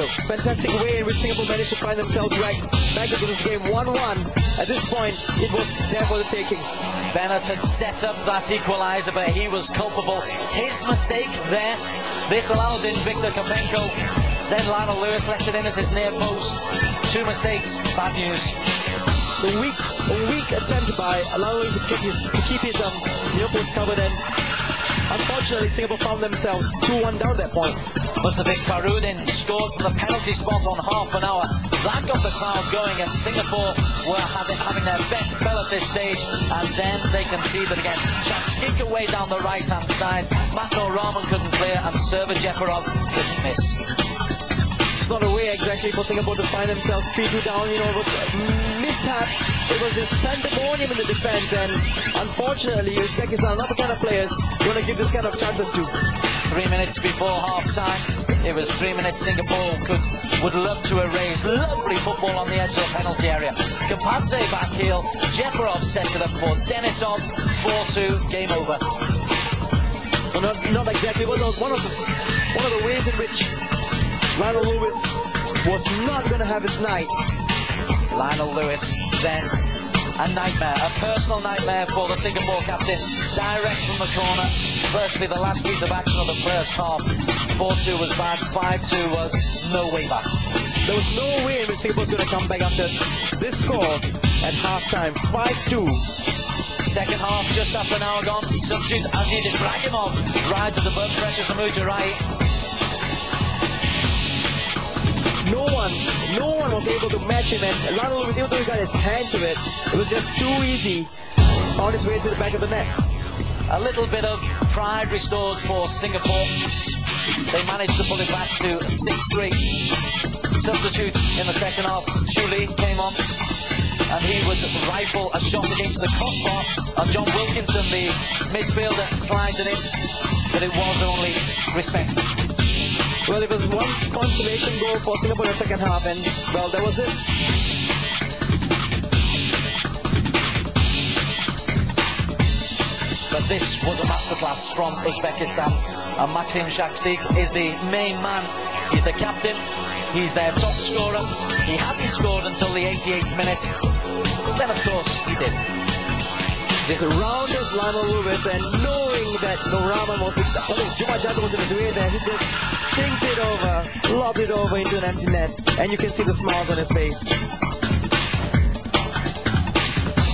So fantastic way in which Singapore managed to find themselves back into this game 1-1. At this point, it was there for the taking. Bennett had set up that equaliser, but he was culpable. His mistake there. This allows in Victor Kopenko. Then Lionel Lewis lets it in at his near post. Two mistakes, bad news. A weak attempt by Lionel Lewis to keep his near post covered, and unfortunately Singapore found themselves 2-1 down that point. Mustafiq Farudin scored from the penalty spot on half an hour. That got the crowd going, and Singapore were having their best spell at this stage, and then they conceded again. Shanskik away down the right-hand side. Matno Rahman couldn't clear, and Server Jeparov didn't miss. It's not a way exactly for Singapore to find themselves 3-2 down, you know, it was a mishap. It was just pandemonium in the defense, and unfortunately Uzbekistan are not the kind of players you want to give this kind of chances to. 3 minutes before half-time, it was 3 minutes Singapore would love to erase. Lovely football on the edge of the penalty area. Kapante back heel, Jeparov sets it up for Denisov, 4-2, game over. So not exactly one of the ways in which Lionel Lewis was not going to have his night. Lionel Lewis then a nightmare, a personal nightmare for the Singapore captain, direct from the corner. Virtually the last piece of action of the first half. 4-2 was bad, 5-2 was no way back. There was no way in which Singapore was going to come back after this score at half-time, 5-2. Second half, just after an hour gone, substitute as needed. Bragimov rises above pressure from Mujarai. No one was able to match him, and Lionel Lewis, even though he got his hand to it, it was just too easy. Found his way to the back of the net. A little bit of pride restored for Singapore. They managed to pull it back to 6-3. Substitute in the second half, Chuli came on, and he would rifle a shot against the crossbar, and John Wilkinson, the midfielder, slides it in, but it was only respect. Well, it was one consolation goal for Singapore in the second half, and, well, that was it. But this was a masterclass from Uzbekistan, and Maxim Shakstik is the main man. He's the captain, he's their top scorer. He hadn't scored until the 88th minute, then of course he did. Just around us Lionel Lewis, and knowing that Rahman was Juma Jata was in his way there, he just sings it over, lobbed it over into an empty net, and you can see the smiles on his face.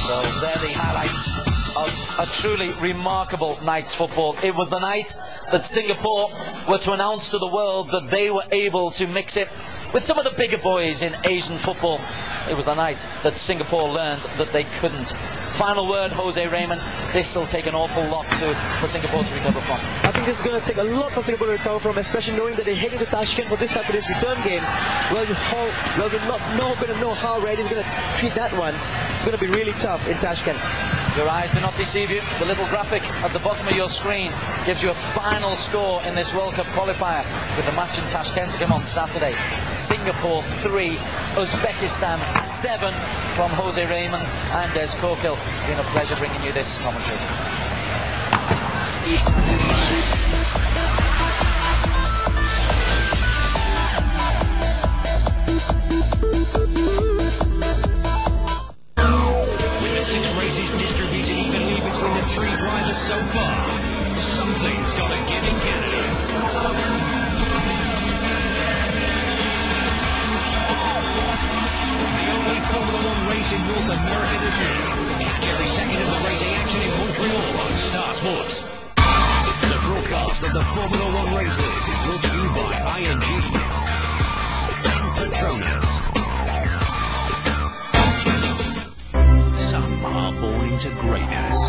So they're the highlights of a truly remarkable night's football. It was the night that Singapore were to announce to the world that they were able to mix it with some of the bigger boys in Asian football. It was the night that Singapore learned that they couldn't. Final word, Jose Raymond. This will take an awful lot for Singapore to recover from. I think this is going to take a lot for Singapore to recover from, especially knowing that they're heading to Tashkent for this Saturday's return game. Well, we're not going to know how Reddy's going to treat that one. It's going to be really tough in Tashkent. Your eyes do not deceive you. The little graphic at the bottom of your screen gives you a final score in this World Cup qualifier, with the match in Tashkent to come on Saturday. Singapore 3, Uzbekistan 7 from Jose Raymond and Des Kokil. It's been a pleasure bringing you this commentary. With the 6 races distributed evenly between the 3 drivers so far, something's got to give in Canada. Formula One race in North America this year. Catch every second of the racing action in Montreal on Star Sports. The broadcast of the Formula One races is brought to you by ING and Petronas. Some are born into greatness.